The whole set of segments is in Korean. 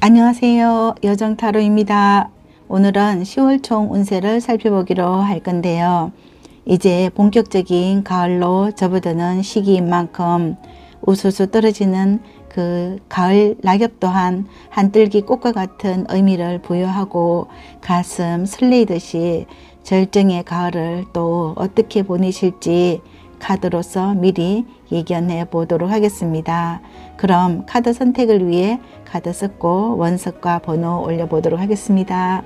안녕하세요. 여정타로입니다. 오늘은 10월 총 운세를 살펴보기로 할 건데요. 이제 본격적인 가을로 접어드는 시기인 만큼 우수수 떨어지는 그 가을 낙엽 또한 한뜰기 꽃과 같은 의미를 부여하고 가슴 설레이듯이 절정의 가을을 또 어떻게 보내실지 카드로서 미리 예견해 보도록 하겠습니다. 그럼 카드 선택을 위해 카드 썼고 원석과 번호 올려보도록 하겠습니다.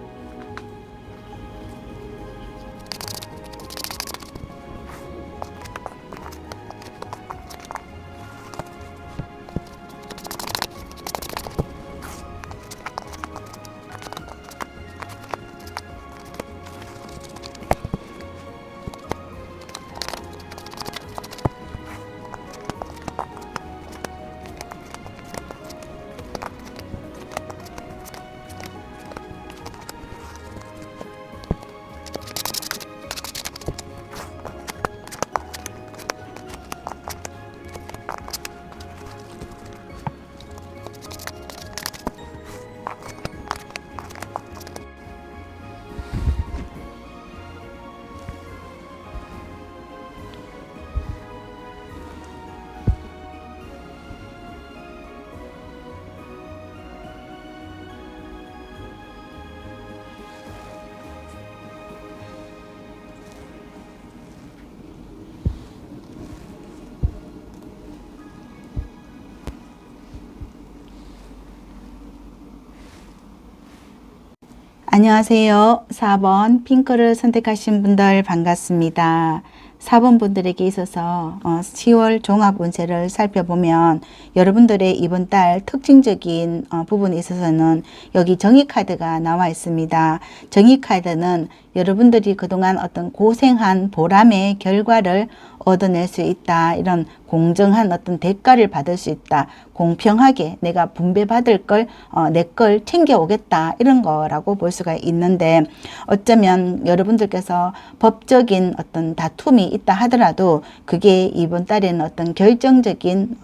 안녕하세요. 4번 핑크를 선택하신 분들 반갑습니다. 4번 분들에게 있어서 10월 종합 운세를 살펴보면 여러분들의 이번 달 특징적인 부분에 있어서는 여기 정의 카드가 나와 있습니다. 정의 카드는 여러분들이 그동안 어떤 고생한 보람의 결과를 얻어낼 수 있다. 이런 공정한 어떤 대가를 받을 수 있다. 공평하게 내가 분배받을 걸, 내 걸 챙겨오겠다. 이런 거라고 볼 수가 있는데 어쩌면 여러분들께서 법적인 어떤 다툼이 있다 하더라도 그게 이번 달에는 어떤 결정적인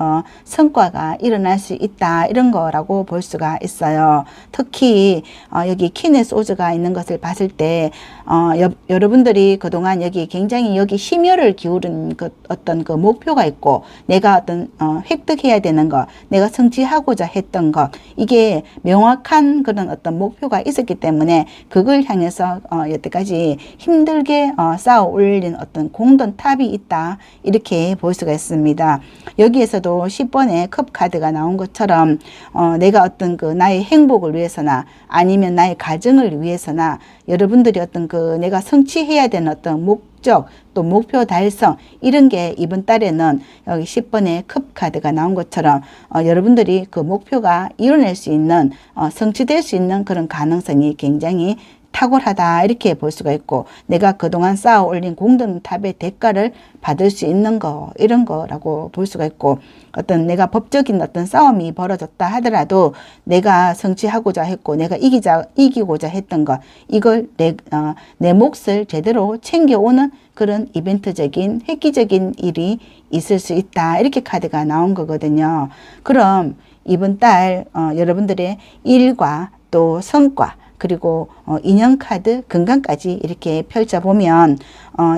성과가 일어날 수 있다. 이런 거라고 볼 수가 있어요. 특히 여기 퀸의 소주가 있는 것을 봤을 때 여러분들이 그동안 여기 굉장히 여기 심혈을 기울인 어떤 그 목표가 있고 내가 어떤 획득해야 되는 것, 내가 성취하고자 했던 것, 이게 명확한 그런 어떤 목표가 있었기 때문에 그걸 향해서 여태까지 힘들게 쌓아 올린 어떤 공든탑이 있다. 이렇게 볼 수가 있습니다. 여기에서도 10번의 컵 카드가 나온 것처럼 내가 어떤 그 나의 행복을 위해서나 아니면 나의 가정을 위해서나 여러분들이 어떤 그 내가 성취해야 되는 어떤 목적 또 목표 달성 이런 게 이번 달에는 여기 10번의 컵 카드가 나온 것처럼 여러분들이 그 목표가 이뤄낼 수 있는 성취될 수 있는 그런 가능성이 굉장히 탁월하다 이렇게 볼 수가 있고 내가 그동안 쌓아 올린 공든탑의 대가를 받을 수 있는 거 이런 거라고 볼 수가 있고 어떤 내가 법적인 어떤 싸움이 벌어졌다 하더라도 내가 성취하고자 했고 내가 이기고자 했던 것 이걸 내 몫을 제대로 챙겨오는 그런 이벤트적인 획기적인 일이 있을 수 있다 이렇게 카드가 나온 거거든요. 그럼 이번 달 여러분들의 일과 또 성과 그리고 인연카드 건강까지 이렇게 펼쳐보면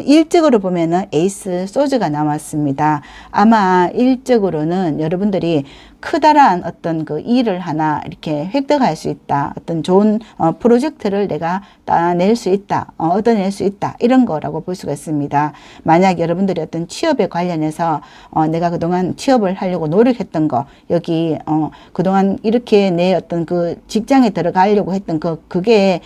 일적으로 보면은 에이스 소주가 나왔습니다. 아마 일적으로는 여러분들이 크다란 어떤 그 일을 하나 이렇게 획득할 수 있다. 어떤 좋은 프로젝트를 내가 따낼 수 있다. 얻어낼 수 있다. 이런 거라고 볼 수가 있습니다. 만약 여러분들이 어떤 취업에 관련해서 내가 그동안 취업을 하려고 노력했던 거 여기 그동안 이렇게 내 어떤 그 직장에 들어가려고 했던 그게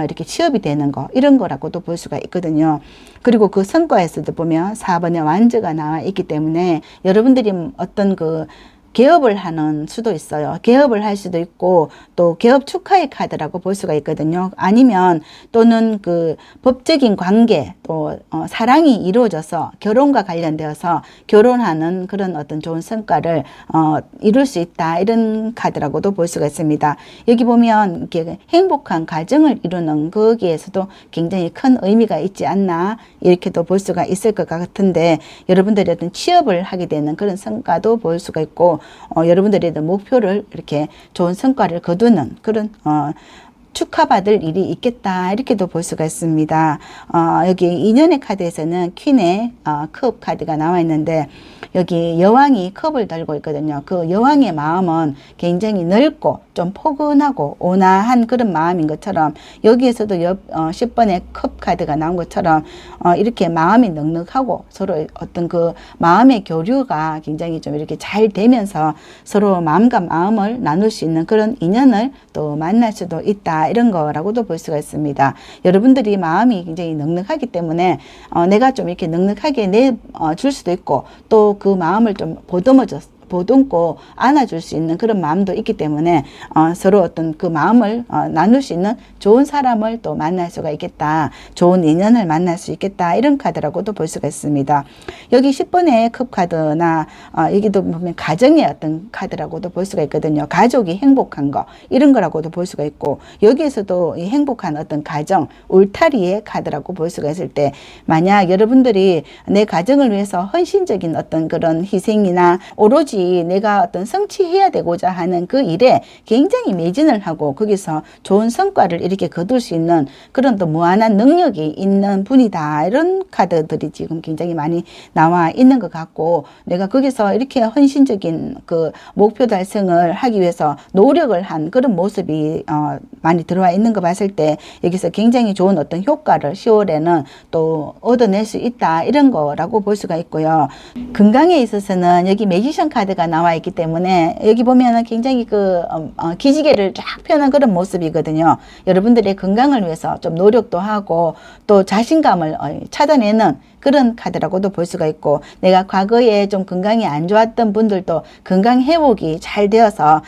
이렇게 취업이 되는 거 이런 거라고도 볼 수가 있거든요. 그리고 그 성과에서도 보면 4번의 완저가 나와 있기 때문에 여러분들이 어떤 그 개업을 하는 수도 있어요. 개업을 할 수도 있고 또 개업 축하의 카드라고 볼 수가 있거든요. 아니면 또는 그 법적인 관계 또 사랑이 이루어져서 결혼과 관련되어서 결혼하는 그런 어떤 좋은 성과를 이룰 수 있다. 이런 카드라고도 볼 수가 있습니다. 여기 보면 이렇게 행복한 가정을 이루는 거기에서도 굉장히 큰 의미가 있지 않나 이렇게도 볼 수가 있을 것 같은데 여러분들이 어떤 취업을 하게 되는 그런 성과도 볼 수가 있고 여러분들의 목표를 이렇게 좋은 성과를 거두는 그런 축하받을 일이 있겠다 이렇게도 볼 수가 있습니다. 여기 인연의 카드에서는 퀸의 컵 카드가 나와 있는데 여기 여왕이 컵을 들고 있거든요. 그 여왕의 마음은 굉장히 넓고 좀 포근하고 온화한 그런 마음인 것처럼 여기에서도 10번의 컵 카드가 나온 것처럼 이렇게 마음이 넉넉하고 서로 어떤 그 마음의 교류가 굉장히 좀 이렇게 잘 되면서 서로 마음과 마음을 나눌 수 있는 그런 인연을 또 만날 수도 있다 이런 거라고도 볼 수가 있습니다. 여러분들이 마음이 굉장히 넉넉하기 때문에 내가 좀 이렇게 넉넉하게 내줄 수도 있고 또 그 마음을 좀 보듬고 안아줄 수 있는 그런 마음도 있기 때문에 서로 어떤 그 마음을 나눌 수 있는 좋은 사람을 또 만날 수가 있겠다. 좋은 인연을 만날 수 있겠다. 이런 카드라고도 볼 수가 있습니다. 여기 10번의 컵 카드나 여기도 보면 가정의 어떤 카드라고도 볼 수가 있거든요. 가족이 행복한 거 이런 거라고도 볼 수가 있고 여기에서도 이 행복한 어떤 가정 울타리의 카드라고 볼 수가 있을 때 만약 여러분들이 내 가정을 위해서 헌신적인 어떤 그런 희생이나 오로지 내가 어떤 성취해야 되고자 하는 그 일에 굉장히 매진을 하고 거기서 좋은 성과를 이렇게 거둘 수 있는 그런 또 무한한 능력이 있는 분이다. 이런 카드들이 지금 굉장히 많이 나와 있는 것 같고 내가 거기서 이렇게 헌신적인 그 목표 달성을 하기 위해서 노력을 한 그런 모습이 많이 들어와 있는 거 봤을 때 여기서 굉장히 좋은 어떤 효과를 10월에는 또 얻어낼 수 있다. 이런 거라고 볼 수가 있고요. 건강에 있어서는 여기 매지션 카드가 나와 있기 때문에 여기 보면은 굉장히 그 기지개를 쫙 펴는 그런 모습이거든요. 여러분들의 건강을 위해서 좀 노력도 하고 또 자신감을 찾아내는 그런 카드라고도 볼 수가 있고 내가 과거에 좀 건강이 안 좋았던 분들도 건강 회복이 잘 되어서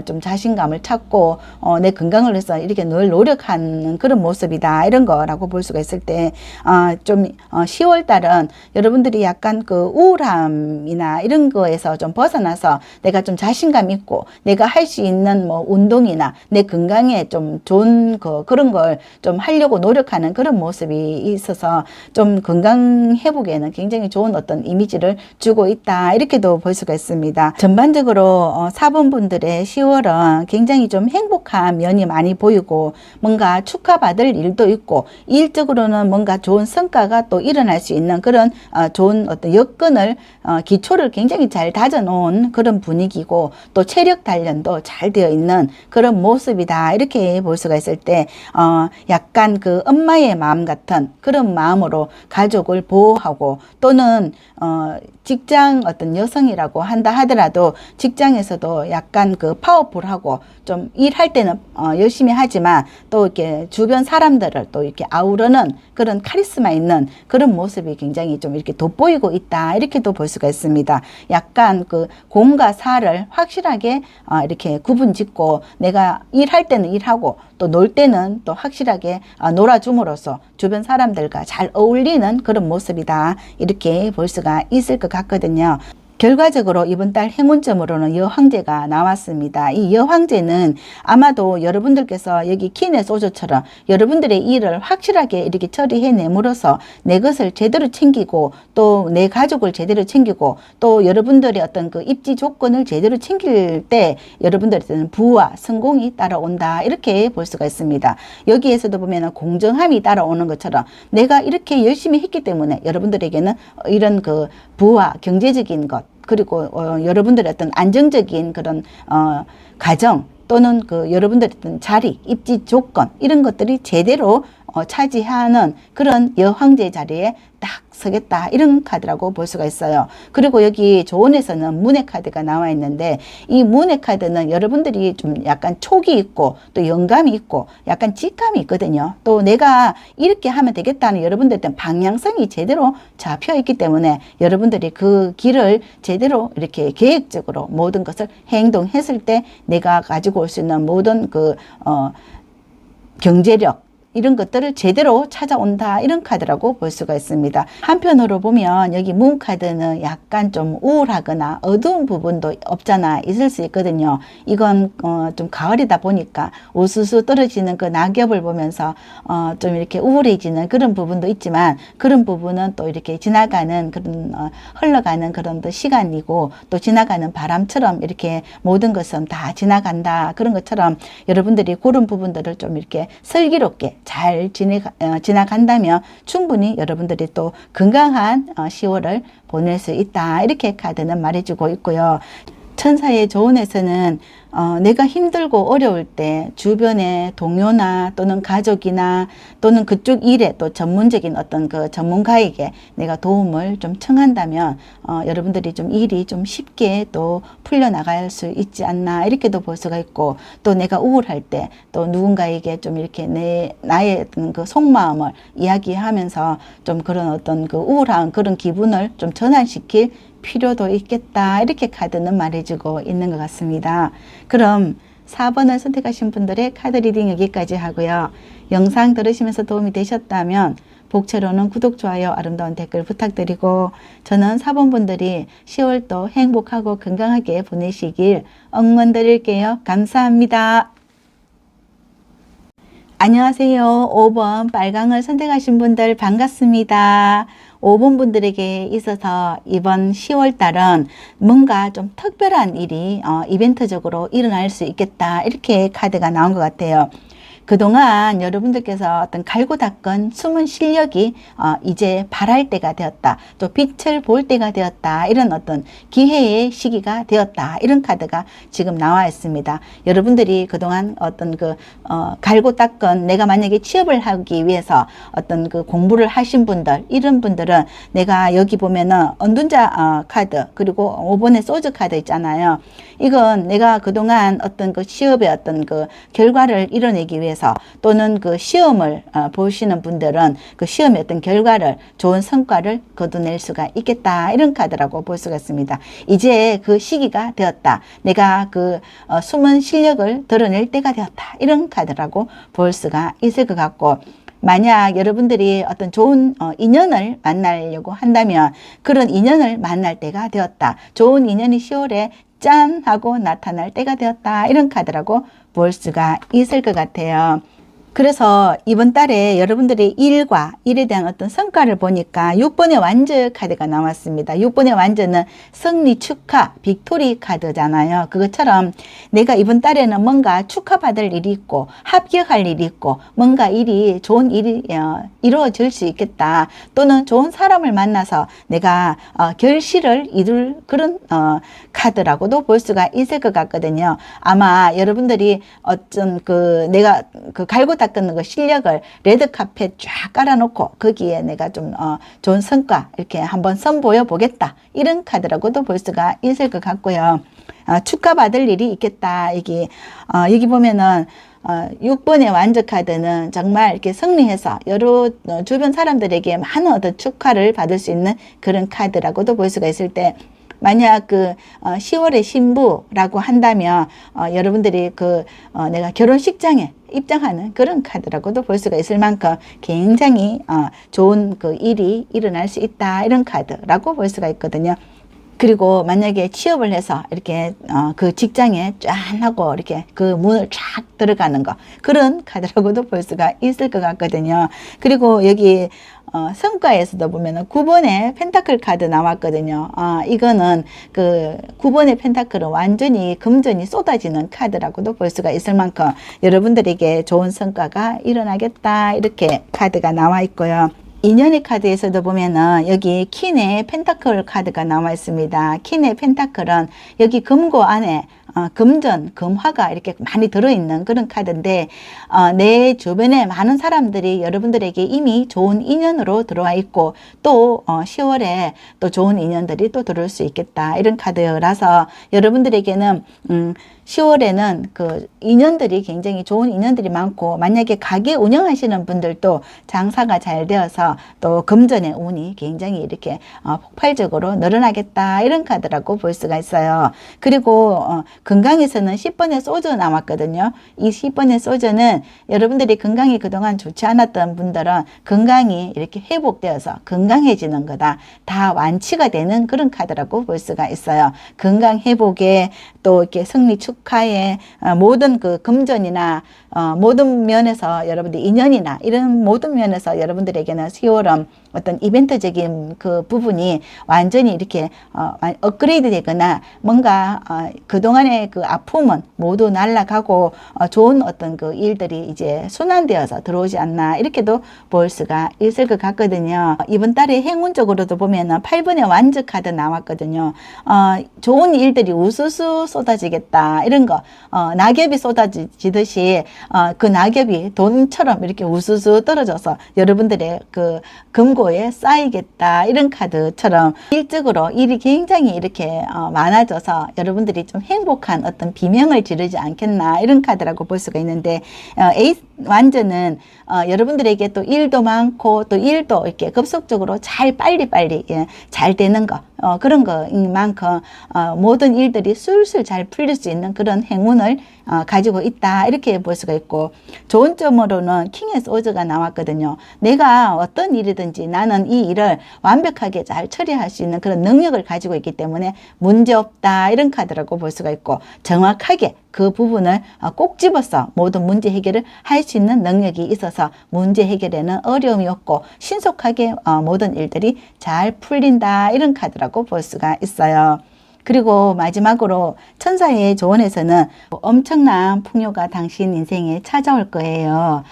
좀 자신감을 찾고 내 건강을 위해서 이렇게 늘 노력하는 그런 모습이다 이런 거라고 볼 수가 있을 때 좀 10월 달은 여러분들이 약간 그 우울함이나 이런 거에서 좀 벗어나서 내가 좀 자신감 있고 내가 할 수 있는 뭐 운동이나 내 건강에 좀 좋은 그런 걸 좀 하려고 노력하는 그런 모습이 있어서 좀 건강 회복에는 굉장히 좋은 어떤 이미지를 주고 있다 이렇게도 볼 수가 있습니다. 전반적으로 4번 분들의 10월은 굉장히 좀 행복한 면이 많이 보이고 뭔가 축하받을 일도 있고 일적으로는 뭔가 좋은 성과가 또 일어날 수 있는 그런 좋은 어떤 여건을 기초를 굉장히 잘 다져놓은 그런 분위기고 또 체력 단련도 잘 되어 있는 그런 모습이다 이렇게 볼 수가 있을 때 약간 그 엄마의 마음 같은 그런 마음으로 가족을 보호하고 또는 직장 어떤 여성이라고 한다 하더라도 직장에서도 약간 그 파워풀하고 좀 일할 때는 열심히 하지만 또 이렇게 주변 사람들을 또 이렇게 아우르는 그런 카리스마 있는 그런 모습이 굉장히 좀 이렇게 돋보이고 있다 이렇게도 볼 수가 있습니다. 약간 그 공과 사를 확실하게 이렇게 구분 짓고 내가 일할 때는 일하고 또 놀 때는 또 확실하게 놀아줌으로써 주변 사람들과 잘 어울리는 그런 모습이다 이렇게 볼 수가 있을 것 같거든요. 결과적으로 이번 달 행운점으로는 여황제가 나왔습니다. 이 여황제는 아마도 여러분들께서 여기 퀸의 소주처럼 여러분들의 일을 확실하게 이렇게 처리해내므로써 내 것을 제대로 챙기고 또 내 가족을 제대로 챙기고 또 여러분들의 어떤 그 입지 조건을 제대로 챙길 때 여러분들한테는 부와 성공이 따라온다 이렇게 볼 수가 있습니다. 여기에서도 보면 공정함이 따라오는 것처럼 내가 이렇게 열심히 했기 때문에 여러분들에게는 이런 그 부와 경제적인 것 그리고 여러분들의 어떤 안정적인 그런 가정 또는 그 여러분들의 어떤 자리, 입지 조건 이런 것들이 제대로 차지하는 그런 여황제 자리에 딱 서겠다 이런 카드라고 볼 수가 있어요. 그리고 여기 조언에서는 문의 카드가 나와 있는데 이 문의 카드는 여러분들이 좀 약간 촉이 있고 또 영감이 있고 약간 직감이 있거든요. 또 내가 이렇게 하면 되겠다는 여러분들한테 방향성이 제대로 잡혀 있기 때문에 여러분들이 그 길을 제대로 이렇게 계획적으로 모든 것을 행동했을 때 내가 가지고 올 수 있는 모든 그 경제력 이런 것들을 제대로 찾아온다, 이런 카드라고 볼 수가 있습니다. 한편으로 보면 여기 문 카드는 약간 좀 우울하거나 어두운 부분도 없잖아 있을 수 있거든요. 이건 좀 가을이다 보니까 우수수 떨어지는 그 낙엽을 보면서 좀 이렇게 우울해지는 그런 부분도 있지만, 그런 부분은 또 이렇게 지나가는 그런 흘러가는 그런 시간이고, 또 지나가는 바람처럼 이렇게 모든 것은 다 지나간다, 그런 것처럼 여러분들이 그런 부분들을 좀 이렇게 슬기롭게 잘 지나간다면 충분히 여러분들이 또 건강한 10월을 보낼 수 있다, 이렇게 카드는 말해주고 있고요. 천사의 조언에서는 내가 힘들고 어려울 때 주변의 동료나 또는 가족이나 또는 그쪽 일에 또 전문적인 어떤 그 전문가에게 내가 도움을 좀 청한다면 여러분들이 좀 일이 좀 쉽게 또 풀려나갈 수 있지 않나, 이렇게도 볼 수가 있고, 또 내가 우울할 때 또 누군가에게 좀 이렇게 나의 어떤 그 속마음을 이야기하면서 좀 그런 어떤 그 우울한 그런 기분을 좀 전환시킬 필요도 있겠다, 이렇게 카드는 말해주고 있는 것 같습니다. 그럼 4번을 선택하신 분들의 카드 리딩 여기까지 하고요. 영상 들으시면서 도움이 되셨다면 복채로는 구독, 좋아요, 아름다운 댓글 부탁드리고, 저는 4번 분들이 10월도 행복하고 건강하게 보내시길 응원드릴게요. 감사합니다. 안녕하세요. 5번 빨강을 선택하신 분들 반갑습니다. 5번 분들에게 있어서 이번 10월 달은 뭔가 좀 특별한 일이 이벤트적으로 일어날 수 있겠다, 이렇게 카드가 나온 것 같아요. 그동안 여러분들께서 어떤 갈고 닦은 숨은 실력이 이제 발할 때가 되었다, 또 빛을 볼 때가 되었다, 이런 어떤 기회의 시기가 되었다, 이런 카드가 지금 나와 있습니다. 여러분들이 그동안 어떤 그 갈고 닦은, 내가 만약에 취업을 하기 위해서 어떤 그 공부를 하신 분들, 이런 분들은 내가 여기 보면은 은둔자 카드, 그리고 5번의 소주 카드 있잖아요. 이건 내가 그동안 어떤 그 취업의 어떤 그 결과를 이뤄내기 위해서, 또는 그 시험을 보시는 분들은 그 시험의 어떤 결과를, 좋은 성과를 거둬낼 수가 있겠다, 이런 카드라고 볼 수가 있습니다. 이제 그 시기가 되었다, 내가 그 숨은 실력을 드러낼 때가 되었다, 이런 카드라고 볼 수가 있을 것 같고, 만약 여러분들이 어떤 좋은 인연을 만나려고 한다면 그런 인연을 만날 때가 되었다, 좋은 인연이 10월에 짠 하고 나타날 때가 되었다, 이런 카드라고 볼 수가 있을 것 같아요. 그래서 이번 달에 여러분들의 일에 대한 어떤 성과를 보니까 6번의 완저 카드가 나왔습니다. 6번의 완저는 승리, 축하, 빅토리 카드잖아요. 그것처럼 내가 이번 달에는 뭔가 축하받을 일이 있고 합격할 일이 있고 뭔가 좋은 일이 이루어질 수 있겠다, 또는 좋은 사람을 만나서 내가 결실을 이룰 그런 카드라고도 볼 수가 있을 것 같거든요. 아마 여러분들이 어떤 내가 갈고 닦는 그 실력을 레드카펫 쫙 깔아놓고 거기에 내가 좀 좋은 성과 이렇게 한번 선보여 보겠다, 이런 카드라고도 볼 수가 있을 것 같고요. 축하받을 일이 있겠다. 여기 보면은 6번의 완저 카드는 정말 이렇게 승리해서 여러 주변 사람들에게 많은 어떤 축하를 받을 수 있는 그런 카드라고도 볼 수가 있을 때, 만약 10월의 신부라고 한다면 여러분들이 내가 결혼식장에 입장하는 그런 카드라고도 볼 수가 있을 만큼 굉장히 좋은 일이 일어날 수 있다, 이런 카드라고 볼 수가 있거든요. 그리고 만약에 취업을 해서 이렇게 그 직장에 짠 하고 이렇게 그 문을 쫙 들어가는 거, 그런 카드라고도 볼 수가 있을 것 같거든요. 그리고 여기 성과에서도 보면은 9번의 펜타클 카드 나왔거든요. 이거는 9번의 펜타클은 완전히 금전이 쏟아지는 카드라고도 볼 수가 있을 만큼 여러분들에게 좋은 성과가 일어나겠다, 이렇게 카드가 나와 있고요. 인연의 카드에서도 보면은 여기 퀸의 펜타클 카드가 나와 있습니다. 퀸의 펜타클은 여기 금고 안에 금전, 금화가 이렇게 많이 들어있는 그런 카드인데, 내 주변에 많은 사람들이 여러분들에게 이미 좋은 인연으로 들어와 있고, 또 10월에 또 좋은 인연들이 또 들어올 수 있겠다, 이런 카드라서 여러분들에게는 10월에는 그 인연들이 굉장히 좋은 인연들이 많고, 만약에 가게 운영하시는 분들도 장사가 잘 되어서 또 금전의 운이 굉장히 이렇게 폭발적으로 늘어나겠다, 이런 카드라고 볼 수가 있어요. 그리고 건강에서는 10번의 소주 나왔거든요. 이 10번의 소주는 여러분들이 건강이 그동안 좋지 않았던 분들은 건강이 이렇게 회복되어서 건강해지는 거다, 다 완치가 되는 그런 카드라고 볼 수가 있어요. 건강 회복에 또 이렇게 승리 축하에 모든 그 금전이나 모든 면에서 여러분들 인연이나 이런 모든 면에서 여러분들에게는 10월은 어떤 이벤트적인 그 부분이 완전히 이렇게 업그레이드 되거나 뭔가 그동안의 그 아픔은 모두 날아가고 좋은 어떤 그 일들이 이제 순환되어서 들어오지 않나, 이렇게도 볼 수가 있을 것 같거든요. 이번 달에 행운적으로도 보면은 8번의 완즈 카드 나왔거든요. 좋은 일들이 우수수 쏟아지겠다, 이런 거, 낙엽이 쏟아지듯이 그 낙엽이 돈처럼 이렇게 우수수 떨어져서 여러분들의 그 금고에 쌓이겠다, 이런 카드처럼 일적으로 일이 굉장히 이렇게 많아져서 여러분들이 좀 행복한 어떤 비명을 지르지 않겠나, 이런 카드라고 볼 수가 있는데, 에이스 완전은 여러분들에게 또 일도 많고 또 일도 이렇게 급속적으로 빨리빨리 잘 되는 거, 그런 거인 만큼 모든 일들이 술술 잘 풀릴 수 있는 그런 행운을 가지고 있다, 이렇게 볼 수가 있고, 좋은 점으로는 킹의 소즈가 나왔거든요. 내가 어떤 일이든지 나는 이 일을 완벽하게 잘 처리할 수 있는 그런 능력을 가지고 있기 때문에 문제없다, 이런 카드라고 볼 수가 있고, 정확하게 그 부분을 꼭 집어서 모든 문제 해결을 할 수 있는 능력이 있어서 문제 해결에는 어려움이 없고 신속하게 모든 일들이 잘 풀린다, 이런 카드라고 볼 수가 있어요. 그리고 마지막으로 천사의 조언에서는 엄청난 풍요가 당신 인생에 찾아올 거예요.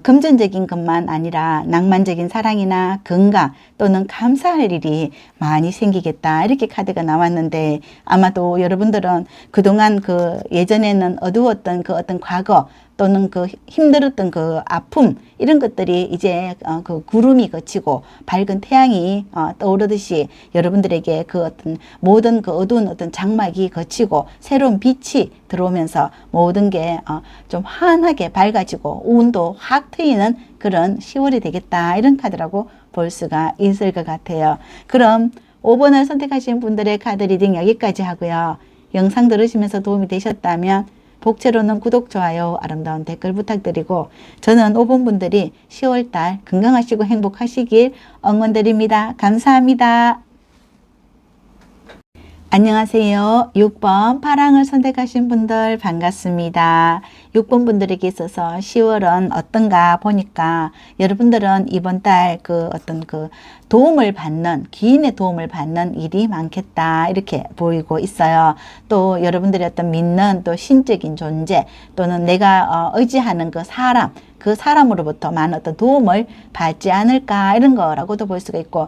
금전적인 것만 아니라 낭만적인 사랑이나 건강 또는 감사할 일이 많이 생기겠다, 이렇게 카드가 나왔는데, 아마도 여러분들은 그동안 그 예전에는 어두웠던 그 어떤 과거 또는 그 힘들었던 그 아픔, 이런 것들이 이제 그 구름이 걷히고 밝은 태양이 떠오르듯이 여러분들에게 그 어떤 모든 그 어두운 어떤 장막이 걷히고 새로운 빛이 들어오면서 모든 게 좀 환하게 밝아지고 운도 확 트이는 그런 10월이 되겠다, 이런 카드라고 볼 수가 있을 것 같아요. 그럼 5번을 선택하신 분들의 카드 리딩 여기까지 하고요. 영상 들으시면서 도움이 되셨다면 복채로는 구독, 좋아요, 아름다운 댓글 부탁드리고, 저는 5번 분들이 10월달 건강하시고 행복하시길 응원드립니다. 감사합니다. 안녕하세요. 6번 파랑을 선택하신 분들 반갑습니다. 6번 분들에게 있어서 10월은 어떤가 보니까 여러분들은 이번 달 그 어떤 그 도움을 받는, 기인의 도움을 받는 일이 많겠다, 이렇게 보이고 있어요. 또 여러분들의 어떤 믿는 또 신적인 존재 또는 내가 의지하는 그 사람으로부터 많은 어떤 도움을 받지 않을까, 이런 거라고도 볼 수가 있고,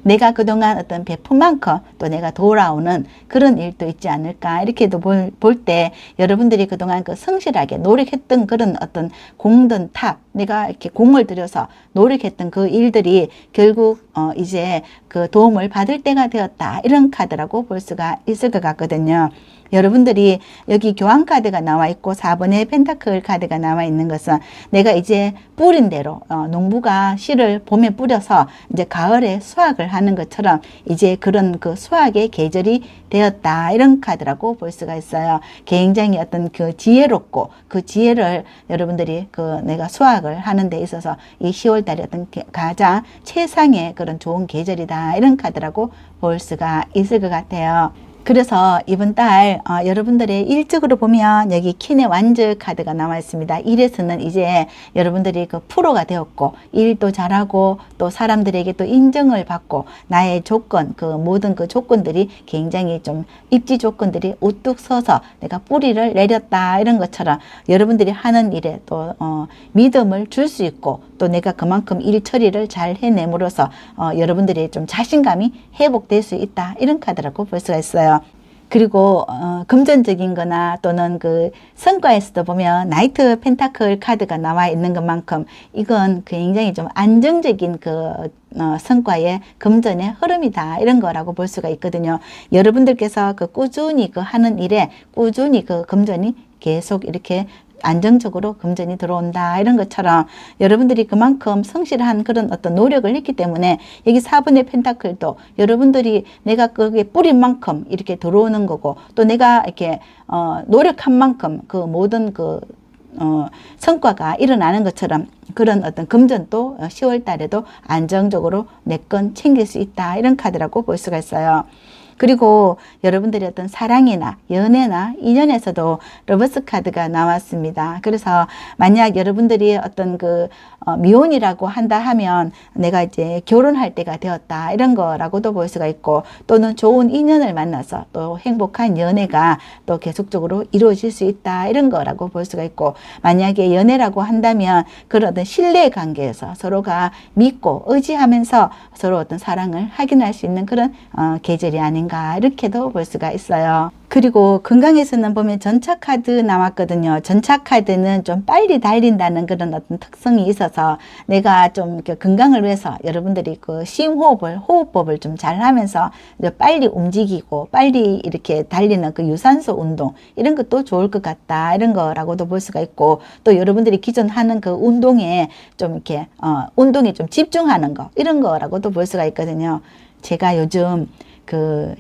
내가 그동안 어떤 베푼 만큼 또 내가 돌아오는 그런 일도 있지 않을까, 이렇게도 볼 때 여러분들이 그동안 그 성실하게 노력했던 그런 어떤 공든 탑, 내가 이렇게 공을 들여서 노력했던 그 일들이 결국 이제 그 도움을 받을 때가 되었다, 이런 카드라고 볼 수가 있을 것 같거든요. 여러분들이 여기 교환 카드가 나와 있고 4번의 펜타클 카드가 나와 있는 것은 내가 이제 뿌린 대로 농부가 씨를 봄에 뿌려서 이제 가을에 수확을 하는 것처럼 이제 그런 그 수확의 계절이 되었다, 이런 카드라고 볼 수가 있어요. 굉장히 어떤 그 지혜롭고 그 지혜를 여러분들이 그 내가 수확을 하는 데 있어서 이 10월 달이 어떤 가장 최상의 그런 좋은 계절이다, 이런 카드라고 볼 수가 있을 것 같아요. 그래서 이번 달 여러분들의 일적으로 보면 여기 퀸의 완즈 카드가 나와 있습니다. 일에서는 이제 여러분들이 그 프로가 되었고 일도 잘하고 또 사람들에게 또 인정을 받고 나의 조건, 그 모든 그 조건들이 굉장히 좀 입지 조건들이 우뚝 서서 내가 뿌리를 내렸다, 이런 것처럼 여러분들이 하는 일에 또 믿음을 줄 수 있고 또 내가 그만큼 일 처리를 잘 해냄으로써 여러분들이 좀 자신감이 회복될 수 있다, 이런 카드라고 볼 수가 있어요. 그리고 금전적인 거나 또는 그 성과에서도 보면 나이트 펜타클 카드가 나와 있는 것만큼 이건 굉장히 좀 안정적인 성과의 금전의 흐름이다, 이런 거라고 볼 수가 있거든요. 여러분들께서 그 꾸준히 그 하는 일에 꾸준히 그 금전이 계속 이렇게 안정적으로 금전이 들어온다, 이런 것처럼 여러분들이 그만큼 성실한 그런 어떤 노력을 했기 때문에 여기 4번의 펜타클도 여러분들이 내가 거기에 뿌린 만큼 이렇게 들어오는 거고, 또 내가 이렇게 노력한 만큼 그 모든 성과가 일어나는 것처럼 그런 어떤 금전도 10월 달에도 안정적으로 내 건 챙길 수 있다, 이런 카드라고 볼 수가 있어요. 그리고 여러분들의 어떤 사랑이나 연애나 인연에서도 러버스 카드가 나왔습니다. 그래서 만약 여러분들이 어떤 미혼이라고 한다 하면 내가 이제 결혼할 때가 되었다, 이런 거라고도 볼 수가 있고, 또는 좋은 인연을 만나서 또 행복한 연애가 또 계속적으로 이루어질 수 있다, 이런 거라고 볼 수가 있고, 만약에 연애라고 한다면 그런 어떤 신뢰 관계에서 서로가 믿고 의지하면서 서로 어떤 사랑을 확인할 수 있는 그런 계절이 아닌가, 이렇게도 볼 수가 있어요. 그리고 건강에서는 보면 전차 카드 나왔거든요. 전차 카드는 좀 빨리 달린다는 그런 어떤 특성이 있어서 내가 좀 건강을 위해서 여러분들이 그 호흡법을 좀 잘 하면서 빨리 움직이고 빨리 이렇게 달리는 그 유산소 운동, 이런 것도 좋을 것 같다, 이런 거라고도 볼 수가 있고, 또 여러분들이 기존 하는 그 운동에 좀 이렇게 운동에 좀 집중하는 거, 이런 거라고도 볼 수가 있거든요. 제가 요즘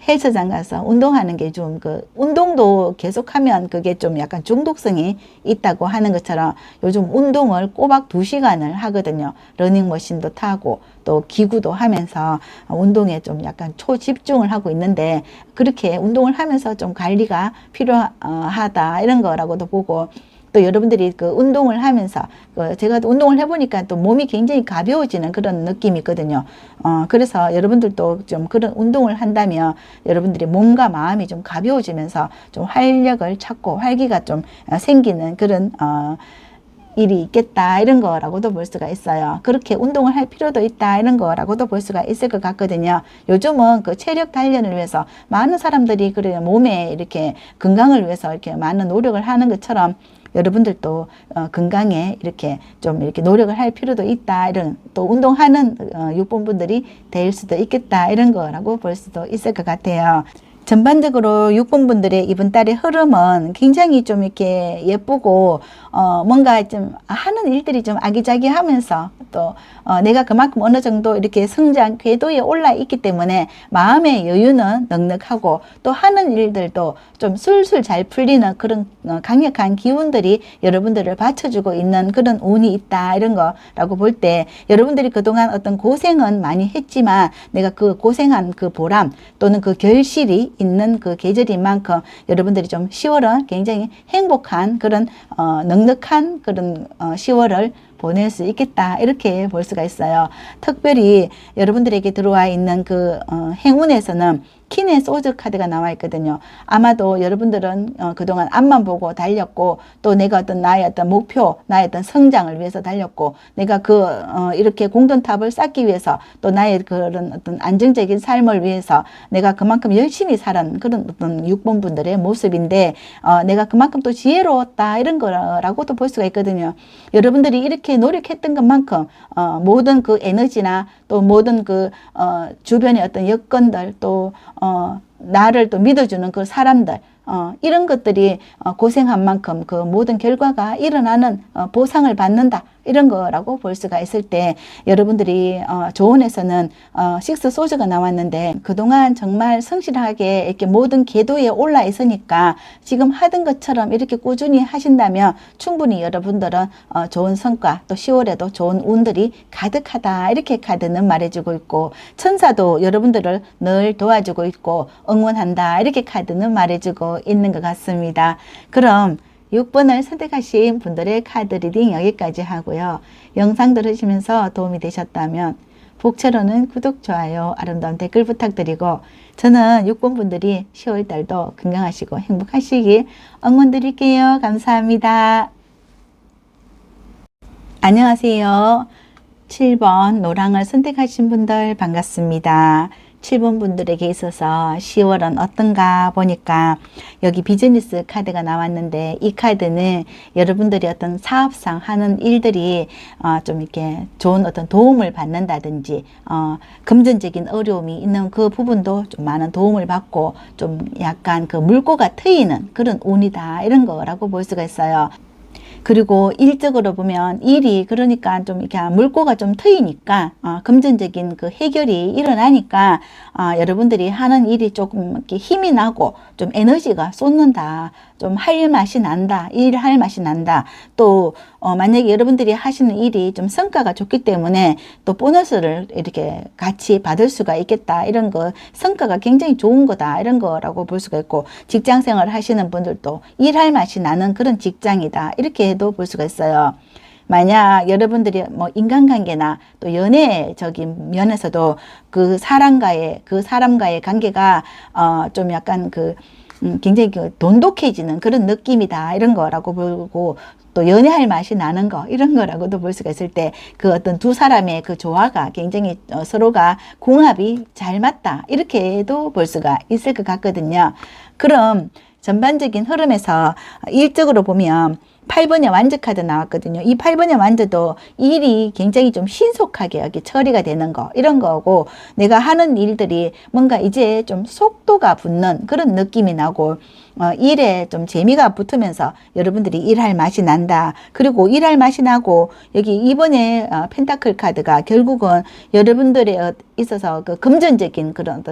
헬스장 가서 운동하는 게 좀 운동도 계속하면 그게 좀 약간 중독성이 있다고 하는 것처럼 요즘 운동을 꼬박 2시간을 하거든요. 러닝머신도 타고 또 기구도 하면서 운동에 좀 약간 초집중을 하고 있는데, 그렇게 운동을 하면서 좀 관리가 필요하다, 이런 거라고도 보고, 또 여러분들이 운동을 하면서 제가 운동을 해보니까 또 몸이 굉장히 가벼워지는 그런 느낌이 있거든요. 그래서 여러분들도 좀 그런 운동을 한다면 여러분들이 몸과 마음이 좀 가벼워지면서 좀 활력을 찾고 활기가 좀 생기는 그런 일이 있겠다, 이런 거라고도 볼 수가 있어요. 그렇게 운동을 할 필요도 있다, 이런 거라고도 볼 수가 있을 것 같거든요. 요즘은 체력 단련을 위해서 많은 사람들이 몸에 이렇게 건강을 위해서 이렇게 많은 노력을 하는 것처럼 여러분들도 건강에 이렇게 좀 이렇게 노력을 할 필요도 있다, 이런, 또 운동하는 6번 분들이 될 수도 있겠다, 이런 거라고 볼 수도 있을 것 같아요. 전반적으로 6번 분들의 이번 달의 흐름은 굉장히 좀 이렇게 예쁘고, 뭔가 좀 하는 일들이 좀 아기자기하면서 또 내가 그만큼 어느 정도 이렇게 성장 궤도에 올라 있기 때문에 마음의 여유는 넉넉하고, 또 하는 일들도 좀 술술 잘 풀리는 그런 강력한 기운들이 여러분들을 받쳐주고 있는 그런 운이 있다, 이런 거라고 볼 때, 여러분들이 그동안 어떤 고생은 많이 했지만 내가 그 고생한 그 보람 또는 그 결실이 있는 그 계절인 만큼 여러분들이 좀 10월은 굉장히 행복한 그런 넉넉한 그런 10월을 보낼 수 있겠다, 이렇게 볼 수가 있어요. 특별히 여러분들에게 들어와 있는 행운에서는 퀸의 소드 카드가 나와 있거든요. 아마도 여러분들은 그동안 앞만 보고 달렸고, 또 내가 나의 어떤 목표, 나의 어떤 성장을 위해서 달렸고, 내가 이렇게 공든탑을 쌓기 위해서, 또 나의 그런 어떤 안정적인 삶을 위해서 내가 그만큼 열심히 살은 그런 어떤 6번 분들의 모습인데, 내가 그만큼 또 지혜로웠다, 이런 거라고도 볼 수가 있거든요. 여러분들이 이렇게 노력했던 것만큼 모든 그 에너지나 또 모든 주변의 어떤 여건들, 또 나를 또 믿어주는 그 사람들, 이런 것들이 고생한 만큼 그 모든 결과가 일어나는 보상을 받는다, 이런 거라고 볼 수가 있을 때, 여러분들이 조언에서는 식스 소주가 나왔는데 그동안 정말 성실하게 이렇게 모든 궤도에 올라 있으니까 지금 하던 것처럼 이렇게 꾸준히 하신다면 충분히 여러분들은 좋은 성과, 또 10월에도 좋은 운들이 가득하다, 이렇게 카드는 말해주고 있고, 천사도 여러분들을 늘 도와주고 있고 응원한다, 이렇게 카드는 말해주고 있는 것 같습니다. 그럼 6번을 선택하신 분들의 카드 리딩 여기까지 하고요. 영상 들으시면서 도움이 되셨다면 복채로는 구독, 좋아요, 아름다운 댓글 부탁드리고, 저는 6번 분들이 10월 달도 건강하시고 행복하시길 응원 드릴게요. 감사합니다. 안녕하세요. 7번 노랑을 선택하신 분들 반갑습니다. 7번 분들에게 있어서 10월은 어떤가 보니까 여기 비즈니스 카드가 나왔는데, 이 카드는 여러분들이 어떤 사업상 하는 일들이 좀 이렇게 좋은 어떤 도움을 받는다든지 금전적인 어려움이 있는 그 부분도 좀 많은 도움을 받고 좀 약간 그 물꼬가 트이는 그런 운이다, 이런 거라고 볼 수가 있어요. 그리고 일적으로 보면 일이 그러니까 좀 이렇게 물꼬가 좀 트이니까 금전적인 그 해결이 일어나니까 여러분들이 하는 일이 조금 이렇게 힘이 나고 좀 에너지가 솟는다, 좀 할 맛이 난다, 일할 맛이 난다. 또 만약에 여러분들이 하시는 일이 좀 성과가 좋기 때문에 또 보너스를 이렇게 같이 받을 수가 있겠다, 이런 거, 성과가 굉장히 좋은 거다, 이런 거라고 볼 수가 있고, 직장 생활 하시는 분들도 일할 맛이 나는 그런 직장이다, 이렇게 해도 볼 수가 있어요. 만약 여러분들이 뭐 인간관계나 또 연애적인 면에서도 그 사람과의 관계가 좀 약간 굉장히 돈독해지는 그런 느낌이다, 이런 거라고 보고, 또 연애할 맛이 나는 거, 이런 거라고도 볼 수가 있을 때, 그 어떤 두 사람의 그 조화가 굉장히 서로가 궁합이 잘 맞다, 이렇게도 볼 수가 있을 것 같거든요. 그럼 전반적인 흐름에서 일적으로 보면 8번의 완저 카드 나왔거든요. 이 8번의 완저도 일이 굉장히 좀 신속하게 여기 처리가 되는 거, 이런 거고, 내가 하는 일들이 뭔가 이제 좀 속도가 붙는 그런 느낌이 나고, 일에 좀 재미가 붙으면서 여러분들이 일할 맛이 난다. 그리고 일할 맛이 나고, 여기 이번에 펜타클 카드가 결국은 여러분들에 있어서 그 금전적인 그런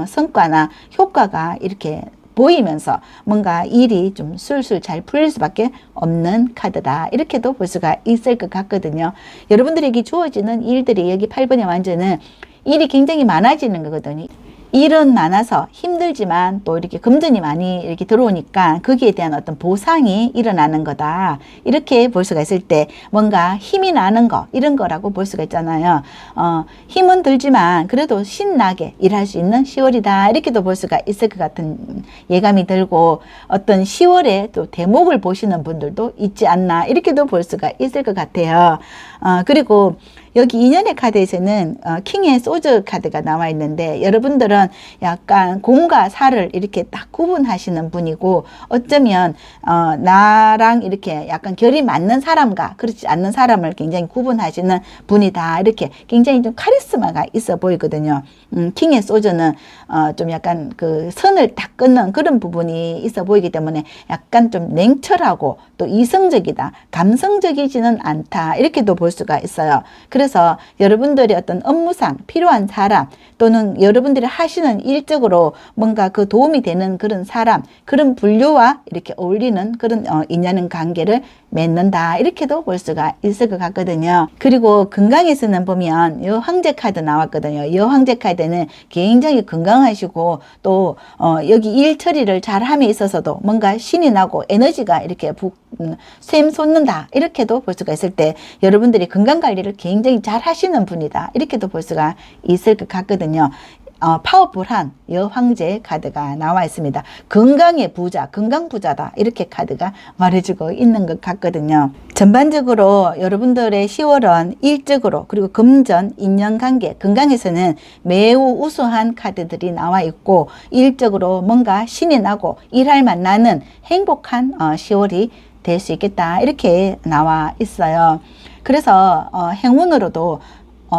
성과나 효과가 이렇게 보이면서 뭔가 일이 좀 술술 잘 풀릴 수밖에 없는 카드다, 이렇게도 볼 수가 있을 것 같거든요. 여러분들에게 주어지는 일들이 여기 8번의 완전은 일이 굉장히 많아지는 거거든요. 일은 많아서 힘들지만 또 이렇게 금전이 많이 이렇게 들어오니까 거기에 대한 어떤 보상이 일어나는 거다, 이렇게 볼 수가 있을 때 뭔가 힘이 나는 거, 이런 거라고 볼 수가 있잖아요. 힘은 들지만 그래도 신나게 일할 수 있는 10월이다, 이렇게도 볼 수가 있을 것 같은 예감이 들고, 어떤 10월에 또 대목을 보시는 분들도 있지 않나, 이렇게도 볼 수가 있을 것 같아요. 그리고 여기 인연의 카드에서는 킹의 소드 카드가 나와 있는데, 여러분들은 약간 공과 사를 이렇게 딱 구분하시는 분이고, 어쩌면 나랑 이렇게 약간 결이 맞는 사람과 그렇지 않는 사람을 굉장히 구분하시는 분이다, 이렇게 굉장히 좀 카리스마가 있어 보이거든요. 킹의 소저는 좀 약간 그 선을 딱 끊는 그런 부분이 있어 보이기 때문에 약간 좀 냉철하고 또 이성적이다, 감성적이지는 않다, 이렇게도 볼 수가 있어요. 그래서 여러분들이 어떤 업무상 필요한 사람, 또는 여러분들이 하시는 일적으로 뭔가 그 도움이 되는 그런 사람, 그런 분류와 이렇게 어울리는 그런 인연 관계를 맺는다, 이렇게도 볼 수가 있을 것 같거든요. 그리고 건강에서는 보면 여황제 카드 나왔거든요. 여황제 카드는 굉장히 건강하시고, 또 여기 일 처리를 잘 함에 있어서도 뭔가 신이 나고 에너지가 이렇게 샘솟는다, 이렇게도 볼 수가 있을 때 여러분들이 건강관리를 굉장히 잘 하시는 분이다, 이렇게도 볼 수가 있을 것 같거든요. 파워풀한 여황제 카드가 나와 있습니다. 건강의 부자, 건강 부자다, 이렇게 카드가 말해주고 있는 것 같거든요. 전반적으로 여러분들의 10월은 일적으로, 그리고 금전, 인연관계, 건강에서는 매우 우수한 카드들이 나와 있고, 일적으로 뭔가 신이 나고 일할 만나는 행복한 10월이 될 수 있겠다, 이렇게 나와 있어요. 그래서 행운으로도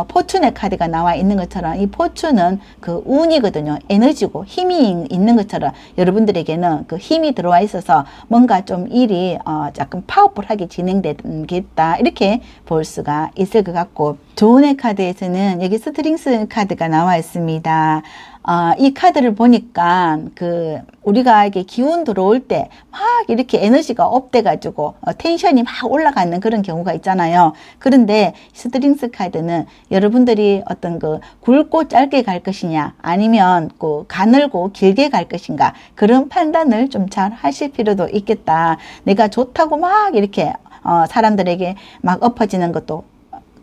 포춘의 카드가 나와 있는 것처럼, 이 포춘은 그 운이거든요. 에너지고 힘이 있는 것처럼 여러분들에게는 그 힘이 들어와 있어서 뭔가 좀 일이 약간 파워풀하게 진행되겠다, 이렇게 볼 수가 있을 것 같고, 조언의 카드에서는 여기 스트링스 카드가 나와 있습니다. 이 카드를 보니까 우리가 이렇게 기운 들어올 때 막 이렇게 에너지가 업돼 가지고 텐션이 막 올라가는 그런 경우가 있잖아요. 그런데 스트링스 카드는 여러분들이 어떤 굵고 짧게 갈 것이냐, 아니면 가늘고 길게 갈 것인가, 그런 판단을 좀 잘 하실 필요도 있겠다. 내가 좋다고 막 이렇게 사람들에게 막 엎어지는 것도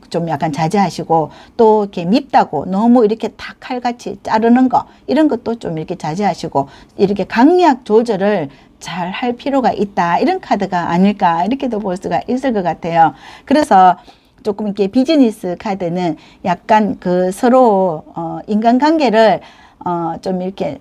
좀 약간 자제하시고, 또 이렇게 밉다고 너무 이렇게 다 칼같이 자르는 거, 이런 것도 좀 이렇게 자제하시고, 이렇게 강약 조절을 잘 할 필요가 있다, 이런 카드가 아닐까, 이렇게도 볼 수가 있을 것 같아요. 그래서 조금 이렇게 비즈니스 카드는 약간 서로 인간관계를 좀 이렇게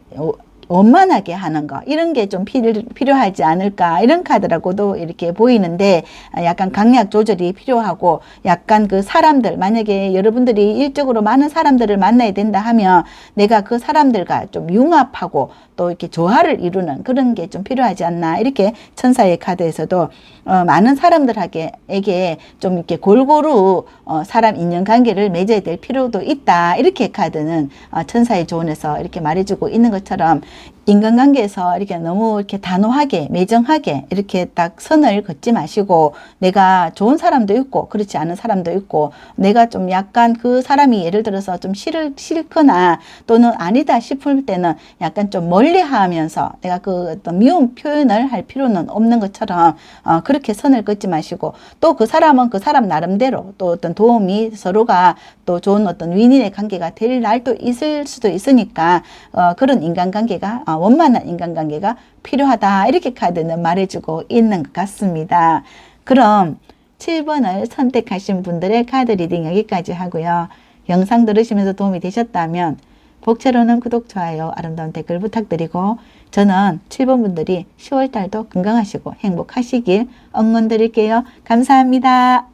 원만하게 하는 거 이런 게 좀 필요하지 않을까 이런 카드라고도 이렇게 보이는데 약간 강약 조절이 필요하고 약간 그 사람들 만약에 여러분들이 일적으로 많은 사람들을 만나야 된다 하면 내가 그 사람들과 좀 융합하고 또 이렇게 조화를 이루는 그런 게 좀 필요하지 않나 이렇게 천사의 카드에서도 많은 사람들에게 좀 이렇게 골고루 사람 인연관계를 맺어야 될 필요도 있다 이렇게 카드는 천사의 조언에서 이렇게 말해주고 있는 것처럼 인간관계에서 이렇게 너무 이렇게 단호하게 매정하게 이렇게 딱 선을 긋지 마시고 내가 좋은 사람도 있고 그렇지 않은 사람도 있고 내가 좀 약간 그 사람이 예를 들어서 좀 싫거나 또는 아니다 싶을 때는 약간 좀 멀리하면서 내가 그 어떤 미움 표현을 할 필요는 없는 것처럼 그렇게 선을 긋지 마시고 또 그 사람은 그 사람 나름대로 또 어떤 도움이 서로가 또 좋은 어떤 윈윈의 관계가 될 날도 있을 수도 있으니까 그런 인간관계가 원만한 인간관계가 필요하다 이렇게 카드는 말해주고 있는 것 같습니다. 그럼 7번을 선택하신 분들의 카드 리딩 여기까지 하고요. 영상 들으시면서 도움이 되셨다면 복채로는 구독, 좋아요, 아름다운 댓글 부탁드리고 저는 7번 분들이 10월달도 건강하시고 행복하시길 응원드릴게요. 감사합니다.